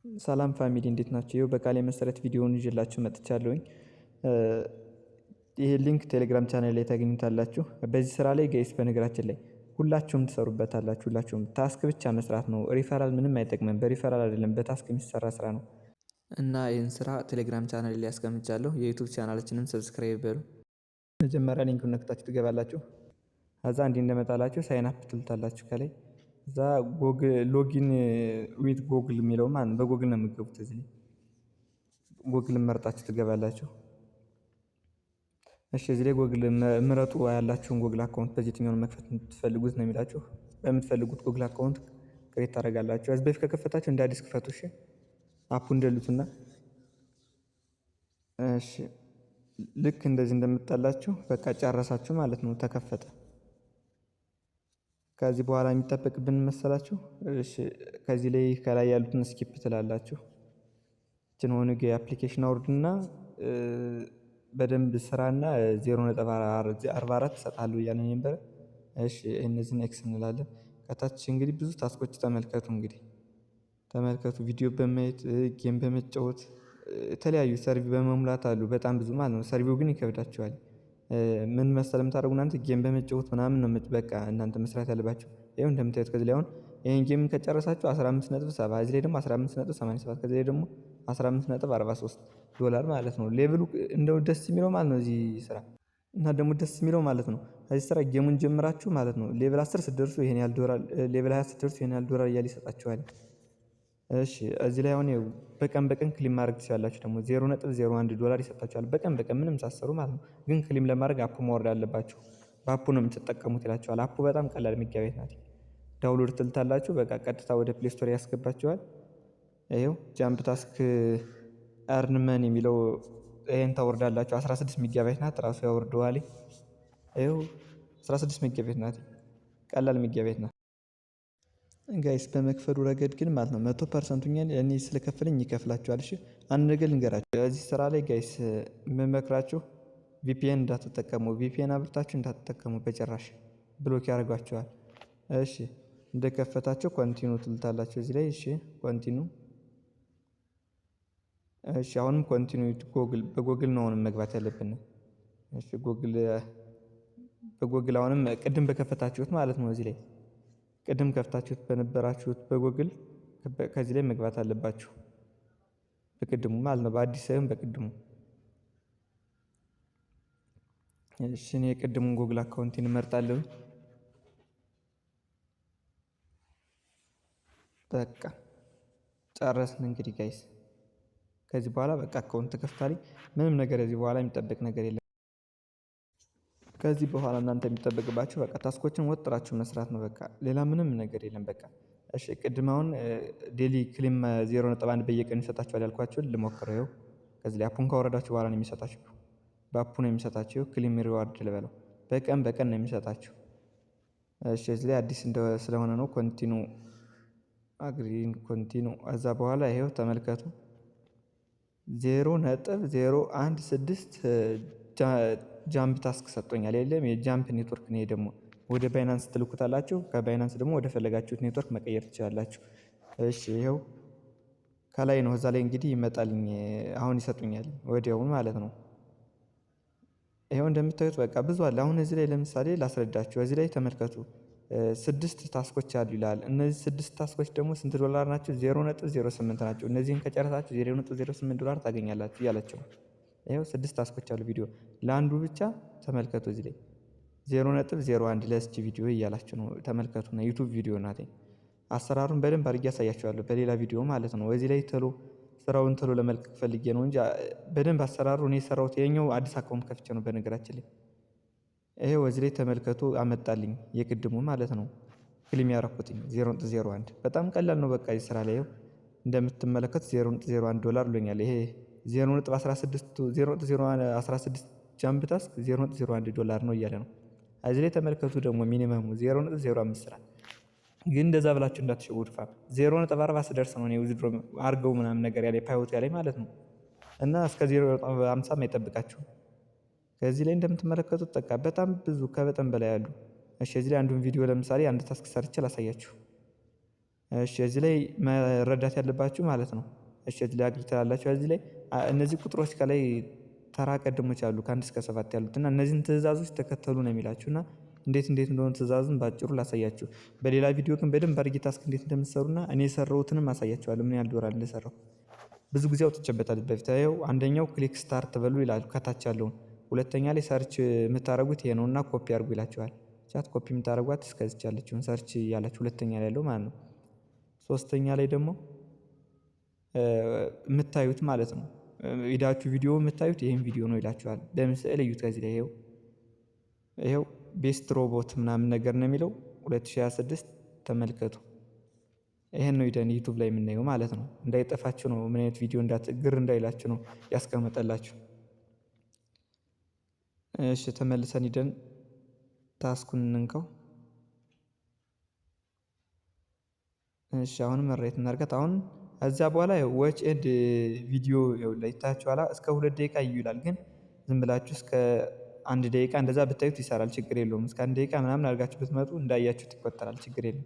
ሰላም ፋሚሊ እንዴት ናቸው? ይኸው በቃሌ መሰረት ቪዲዮውን ይዤላችሁ መጥቻለሁኝ። ይሄ ሊንክ ቴሌግራም ቻናል ላይ ታገኙታላችሁ። በዚህ ስራ ላይ ጋይስ በነገራችን ላይ ሁላችሁም ትሰሩበታላችሁ። ሁላችሁም ታስክ ብቻ መስራት ነው። ሪፈራል ምንም አይጠቅምም። በሪፈራል አይደለም በታስክ የሚሰራ ስራ ነው። እና ይህን ስራ ቴሌግራም ቻናል ላይ ያስቀምጫለሁ። የዩቱብ ቻናላችንም ሰብስክራይብ በሉ። መጀመሪያ ሊንኩን ነክታችሁ ትገባላችሁ። ከዛ እንዲህ እንደመጣላችሁ ሳይን አፕ ትሉታላችሁ ከላይ እዛ ሎጊን ዊት ጎግል የሚለው ማለት በጎግል ነው የምትገቡት። እዚህ ጎግል መርጣችሁ ትገባላችሁ። እሺ እዚህ ላይ ጎግል ምረጡ ያላችሁን ጎግል አካውንት በየትኛው መክፈት የምትፈልጉት ነው የሚላችሁ። በምትፈልጉት ጎግል አካውንት ክሬት ታደርጋላችሁ። እዚህ በፊት ከከፈታችሁ እንደ አዲስ ክፈቱ። እሺ አፑን እንደሉትና እሺ ልክ እንደዚህ እንደምጣላችሁ በቃ ጨረሳችሁ ማለት ነው። ተከፈተ። ከዚህ በኋላ የሚጠበቅብን መሰላችሁ? እሺ ከዚህ ላይ ከላይ ያሉትን ስኪፕ ትላላችሁ። እችን ሆነ የአፕሊኬሽን አውርድና በደንብ ስራና 0.44 እሰጣለሁ እያለን ነበር። እሺ እነዚህን ኤክስ እንላለን። ከታች እንግዲህ ብዙ ታስኮች ተመልከቱ። እንግዲህ ተመልከቱ ቪዲዮ በማየት ጌም በመጫወት የተለያዩ ሰርቪ በመሙላት አሉ። በጣም ብዙ ማለት ነው። ሰርቪው ግን ይከብዳቸዋል። ምን መሰለም ታደርጉ እናንተ ጌም በመጫወት ምናምን ነው በቃ እናንተ መስራት ያለባችሁ። ይሄው እንደምታዩት ከዚህ ላይ አሁን ይሄን ጌም ከጨረሳችሁ 15.7 እዚህ ላይ ደግሞ 15.87 ከዚህ ላይ ደግሞ 15.43 ዶላር ማለት ነው። ሌቭሉ እንደው ደስ የሚለው ማለት ነው እዚህ ስራ እና ደግሞ ደስ የሚለው ማለት ነው እዚህ ስራ ጌሙን ጀምራችሁ ማለት ነው ሌቭል 10 ስትደርሱ ይሄን ያህል ዶላር፣ ሌቭል 20 ስትደርሱ ይሄን ያህል ዶላር እያለ ይሰጣችኋል። እሺ እዚህ ላይ አሁን በቀን ክሊም ማድረግ ትችላላችሁ። ደግሞ 0.01 ዶላር ይሰጣችኋል በቀን ምንም ሳሰሩ ማለት ነው። ግን ክሊም ለማድረግ አፑ ማውረድ አለባችሁ። በአፑ ነው የምትጠቀሙት ይላችኋል። አፑ በጣም ቀላል ሚጋቤት ናት። ዳውንሎድ ትልታላችሁ። በቃ ቀጥታ ወደ ፕሌይ ስቶር ያስገባችኋል። ይሄው ጃምፕ ታስክ አርን መኒ የሚለው ይሄን ታወርዳላችሁ። 16 ሜጋባይት ናት። ራሱ ያወርደዋል። ይሄው 16 ሜጋባይት ናት። ቀላል ሜጋባይት ናት። ጋይስ በመክፈሉ ረገድ ግን ማለት ነው 100% እኔ ስለከፈለኝ ይከፍላችኋል። እሺ አንድ ነገር ልንገራችሁ። እዚህ ስራ ላይ ጋይስ የምመክራችሁ ቪፒኤን እንዳትጠቀሙ። ቪፒኤን አብርታችሁ እንዳትጠቀሙ በጭራሽ ብሎክ ያደርጓችኋል። እሺ እንደከፈታችሁ ኮንቲኒው ትልታላችሁ እዚህ ላይ። እሺ ኮንቲኒው። እሺ አሁንም ኮንቲኒው ጎግል በጎግል ነው አሁንም መግባት ያለብን። እሺ ጎግል በጎግል አሁንም ቅድም በከፈታችሁት ማለት ነው እዚህ ላይ ቅድም ከፍታችሁት በነበራችሁት በጎግል ከዚህ ላይ መግባት አለባችሁ። በቅድሙ ማለት ነው በአዲስ ሳይሆን በቅድሙ። እሺ እኔ የቅድሙን ጎግል አካውንቴን እመርጣለሁ። በቃ ጨረስን እንግዲህ ጋይስ። ከዚህ በኋላ በቃ አካውንት ተከፍታለኝ። ምንም ነገር እዚህ በኋላ የሚጠበቅ ነገር የለም። ከዚህ በኋላ እናንተ የሚጠበቅባችሁ በቃ ታስኮችን ወጥራችሁ መስራት ነው። በቃ ሌላ ምንም ነገር የለም። በቃ እሺ ቅድም አሁን ዴሊ ክሊም 0.1 በየቀኑ ይሰጣችኋል ያልኳችሁን ልሞክረው። ይኸው ከዚህ ላይ አፑን ካወረዳችሁ በኋላ ነው የሚሰጣችሁ። በአፑ ነው የሚሰጣችሁ። ክሊም ሪዋርድ ልበለው በቀን ነው የሚሰጣችሁ። እሺ እዚህ ላይ አዲስ ስለሆነ ነው ኮንቲኑ አግሪን ኮንቲኑ። ከዛ በኋላ ይሄው ተመልከቱ 0.016 ጃምፕ ታስክ ሰጥቶኛል። የለም የጃምፕ ኔትወርክ ነው። ደግሞ ወደ ባይናንስ ትልኩታላችሁ። ከባይናንስ ደግሞ ወደ ፈለጋችሁት ኔትወርክ መቀየር ትችላላችሁ። እሺ ይሄው ከላይ ነው። እዛ ላይ እንግዲህ ይመጣልኝ አሁን ይሰጡኛል ወዲያው ማለት ነው። ይሄው እንደምታዩት በቃ ብዙ አለ። አሁን እዚህ ላይ ለምሳሌ ላስረዳችሁ። እዚህ ላይ ተመልከቱ 6 ታስኮች አሉ ይላል። እነዚህ 6 ታስኮች ደግሞ ስንት ዶላር ናቸው? 0.08 ናቸው። እነዚህን ከጨረሳችሁ 0.08 ዶላር ታገኛላችሁ እያላችሁ ነው። ይሄው 6 ታስኮች አሉ። ቪዲዮ ለአንዱ ብቻ ተመልከቱ። እዚህ ላይ 0.01 ለስቺ ቪዲዮ እያላችሁ ነው። ተመልከቱ ነው ዩቲዩብ ቪዲዮ ናት። አሰራሩን በደንብ አድርጌ ያሳያችኋለሁ በሌላ ቪዲዮ ማለት ነው። እዚህ ላይ ስራውን ለመልቀቅ ፈልጌ ነው እንጂ በደንብ አሰራሩ እኔ ሰራሁት። የኛው አዲስ አካውንት ከፍቼ ነው በነገራችን ላይ። ይሄው እዚህ ላይ ተመልከቱ አመጣልኝ የቅድሙ ማለት ነው። ክሊም ያረኩትኝ 0.01 በጣም ቀላል ነው። በቃ ይስራ ላይ ይሄው እንደምትመለከቱ 0.01 ዶላር ብሎኛል። ይሄ 0.16 ጃምፕ ታስክ 0.01 ዶላር ነው እያለ ነው። እዚህ ላይ ተመልከቱ ደግሞ ሚኒመሙ 0.05 ስራ ግን እንደዛ ብላችሁ እንዳትሸውዱ። 0.40 ስደርስ ነው ዊዝድሮ አርገው ምናምን ነገር ያለ ፓይወት ያለ ማለት ነው። እና እስከ 0.50 አይጠብቃችሁም። ከዚህ ላይ እንደምትመለከቱት በቃ በጣም ብዙ ከበጣም በላይ አሉ። እሺ እዚህ ላይ አንዱን ቪዲዮ ለምሳሌ አንድ ታስክ ሰርቼ ላሳያችሁ። እሺ እዚህ ላይ መረዳት ያለባችሁ ማለት ነው። እሺ እዚህ ላይ ትላላችሁ። እዚህ ላይ እነዚህ ቁጥሮች ከላይ ተራ ቀድሞች አሉ ከ1 እስከ 7 ያሉት እና እነዚህን ትዕዛዞች ተከተሉ ነው የሚላችሁ እና እንዴት እንደሆነ ትዕዛዙን ባጭሩ ላሳያችሁ። በሌላ ቪዲዮ ግን በደንብ አድርጌ ታስክ እንዴት እንደምትሰሩና እኔ የሰራሁትንም አሳያችኋለሁ ምን ያህል ዶላር እንደሰራሁ። ብዙ ጊዜ አውጥቼበታለሁ በፊት። ይኸው አንደኛው ክሊክ ስታርት በሉ ይላል ከታች ያለውን። ሁለተኛ ላይ ሰርች የምታደርጉት ይሄ ነውና ኮፒ አድርጉ ይላችኋል። ቻት ኮፒ የምታደርጓት እስከዚች ያለችውን ሰርች ያላችሁ ሁለተኛ ላይ ያለው ማለት ነው። ሶስተኛ ላይ ደግሞ የምታዩት ማለት ነው ሄዳችሁ ቪዲዮ የምታዩት ይሄን ቪዲዮ ነው ይላችኋል። ለምሳሌ እዩት ከዚህ ላይ ይኸው ቤስት ሮቦት ምናምን ነገር ነው የሚለው 2026 ተመልከቱ። ይሄን ነው ሄደን ዩቲዩብ ላይ የምናየው ማለት ነው። እንዳይጠፋችሁ ነው ምን አይነት ቪዲዮ ግር እንዳይላችሁ ነው ያስቀመጠላችሁ። እሺ ተመልሰን ሄደን ታስኩን እንንከው። እሺ አሁንም ራይት እናድርጋት። አሁን እዛ በኋላ ዎች ኤንድ ቪዲዮ ላይ ታያችኋላ እስከ 2 ደቂቃ ይላል። ግን ዝም ብላችሁ እስከ 1 ደቂቃ እንደዛ ብታዩት ይሰራል፣ ችግር የለውም። እስከ 1 ደቂቃ ምናምን አድርጋችሁ ብትመጡ እንዳያችሁት ይቆጠራል፣ ችግር የለም።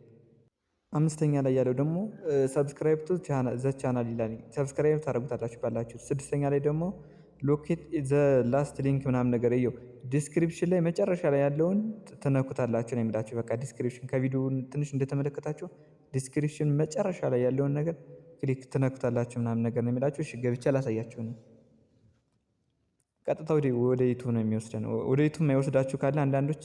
አምስተኛ ላይ ያለው ደግሞ ሰብስክራይብ ቱ ዘ ቻናል ይላል። ሰብስክራይብ ታደርጉታላችሁ ባላችሁ። ስድስተኛ ላይ ደግሞ ሎኬት ዘ ላስት ሊንክ ምናምን ነገር ይኸው ዲስክሪፕሽን ላይ መጨረሻ ላይ ያለውን ትነኩታላችሁ ነው የሚላችሁ። በቃ ዲስክሪፕሽን ከቪዲዮ ትንሽ እንደተመለከታችሁ ዲስክሪፕሽን መጨረሻ ላይ ያለውን ነገር ክሊክ ትነኩታላችሁ ምናምን ነገር ነው የሚላችሁ። እሺ ገብቼ ላሳያችሁ ነው። ቀጥታ ወደ ዩቱብ ነው የሚወስደን። ወደ ዩቱብ የማይወስዳችሁ ካለ አንዳንዶች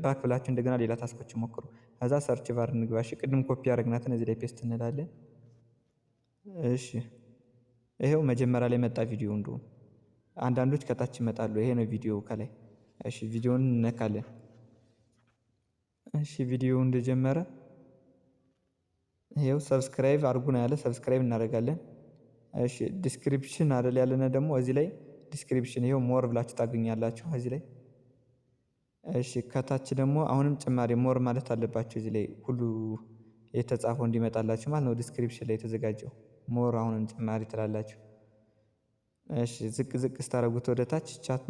ባክ ብላችሁ እንደገና ሌላ ታስኮች ሞክሩ። ከዛ ሰርች ባር እንግባ። እሺ ቅድም ኮፒ ያደረግናትን እዚህ ላይ ፔስት እንላለን። እሺ ይሄው መጀመሪያ ላይ መጣ ቪዲዮ። እንደውም አንዳንዶች ከታች ይመጣሉ። ይሄ ነው ቪዲዮ ከላይ። እሺ ቪዲዮውን እንነካለን። እሺ ቪዲዮ እንደጀመረ ይሄው ሰብስክራይብ አድርጉ ነው ያለ። ሰብስክራይብ እናደርጋለን። እሺ ዲስክሪፕሽን አይደል ያለነ ደግሞ እዚህ ላይ ዲስክሪፕሽን ይሄው ሞር ብላችሁ ታገኛላችሁ እዚህ ላይ። እሺ ከታች ደግሞ አሁንም ጭማሪ ሞር ማለት አለባችሁ እዚህ ላይ ሁሉ የተጻፈው እንዲመጣላችሁ ማለት ነው። ዲስክሪፕሽን ላይ የተዘጋጀው ሞር አሁንም ጭማሪ ትላላችሁ። እሺ ዝቅ ዝቅ ስታረጉት ወደ ታች ቻት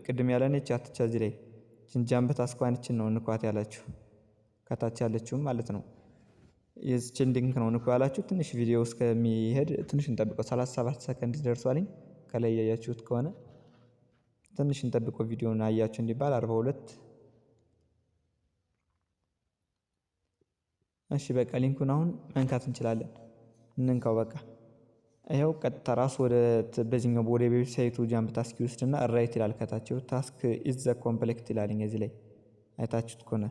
ቅድም ያለነ ቻት እዚህ ላይ ጃምበት አስኳንችን ነው እንኳት ያላችሁ ከታች ያለችውም ማለት ነው። የዚችን ሊንክ ነው እንኳ ያላችሁ። ትንሽ ቪዲዮ እስከሚሄድ ትንሽ እንጠብቀው። 37 ሰከንድ ደርሷልኝ። ከላይ ያያችሁት ከሆነ ትንሽ እንጠብቀው። ቪዲዮውን አያችሁ እንዲባል 42። እሺ በቃ ሊንኩን አሁን መንካት እንችላለን። እንንካው በቃ ይሄው ቀጥታ ራሱ ወደ በዚህኛው ወደ ዌብሳይቱ ጃምፕ ታስክ ይወስድና ራይት ይላል ከታች። ታስክ ኢዝ ዘ ኮምፕሌክት ይላልኝ እዚህ ላይ አይታችሁት ከሆነ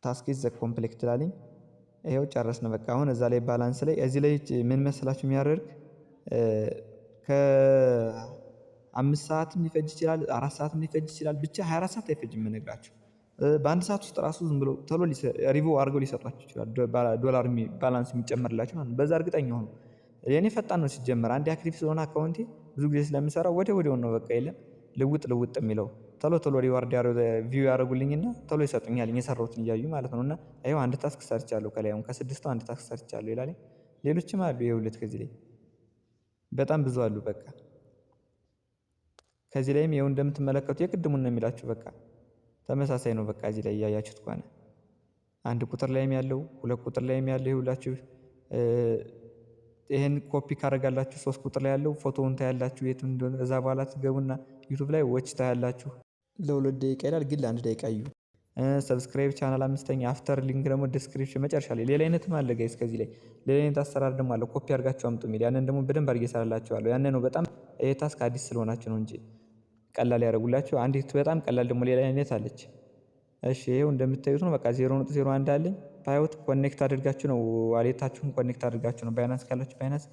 ታስክ ኢዝ ዘ ኮምፕሌክት ይላልኝ። ይሄው ጨረስን በቃ። አሁን እዛ ላይ ባላንስ ላይ እዚህ ላይ ምን መሰላችሁ የሚያደርግ ከ5 ሰዓትም ሊፈጅ ይችላል፣ 4 ሰዓትም ሊፈጅ ይችላል። ብቻ 24 ሰዓት አይፈጅም የምነግራችሁ። በአንድ ሰዓት ውስጥ ራሱ ዝም ብሎ ቶሎ ሪቮ አድርገው ሊሰጧችሁ ይችላል። ዶላር ባላንስ የሚጨመርላችሁ ማለት በዛ እርግጠኛ ሆኑ። የኔ ፈጣን ነው ሲጀመር። አንድ አክቲቭ ስለሆነ አካውንቴ ብዙ ጊዜ ስለምሰራው ወዲያው ነው በቃ። የለም ልውጥ የሚለው ቶሎ ሪዋርድ ቪው ያደርጉልኝና ቶሎ ይሰጡኛል የሰራሁትን እያዩ ማለት ነው። እና ይኸው አንድ ታስክ ሰርቻለሁ ከላይ አሁን ከ6 አንድ ታስክ ሰርቻለሁ ይላል። ሌሎችም አሉ ይኸውልት ከዚህ ላይ በጣም ብዙ አሉ። በቃ ከዚህ ላይም ይኸው እንደምትመለከቱ የቅድሙን ነው የሚላችሁ። በቃ ተመሳሳይ ነው። በቃ እዚህ ላይ እያያችሁት ከሆነ 1 ቁጥር ላይም ያለው 2 ቁጥር ላይም ያለው ይኸውላችሁ። ይሄን ኮፒ ካደረጋላችሁ 3 ቁጥር ላይ ያለው ፎቶውን ታያላችሁ የት እንደሆነ። እዛ በኋላ ትገቡና ዩቲዩብ ላይ ዎች ታያላችሁ። ለ2 ደቂቃ ይላል ግን ለ1 ደቂቃ እዩ። ሰብስክራይብ ቻናል 5ኛ አፍተር ሊንክ ደግሞ ዲስክሪፕሽን መጨረሻ ላይ ሌላ አይነትም አለ ጋይስ። ከዚህ ላይ ሌላ አይነት አሰራር ደግሞ አለ። ኮፒ አድርጋችሁ አምጡ የሚል ያንን ደግሞ በደንብ አድርጌ እሰራላችኋለሁ። ያንን ነው በጣም ይሄ ታስክ አዲስ ስለሆናችሁ ነው እንጂ ቀላል ያደርጉላችሁ። አንዲት በጣም ቀላል ደግሞ ሌላ አይነት አለች። እሺ ይሄው እንደምታዩት ነው። በቃ 0.01 አለኝ። ባይወት ኮኔክት አድርጋችሁ ነው ዋሌታችሁን ኮኔክት አድርጋችሁ ነው። ባይናንስ ካላችሁ ባይናንስ፣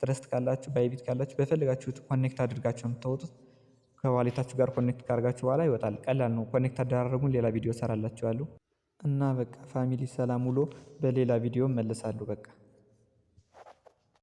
ትረስት ካላችሁ ባይቢት ካላችሁ በፈልጋችሁት ኮኔክት አድርጋችሁ ነው የምታወጡት። ከዋሌታችሁ ጋር ኮኔክት ካደርጋችሁ በኋላ ይወጣል። ቀላል ነው። ኮኔክት አደራረጉን ሌላ ቪዲዮ እሰራላችኋለሁ። እና በቃ ፋሚሊ ሰላም ውሎ። በሌላ ቪዲዮ እመለሳለሁ በቃ።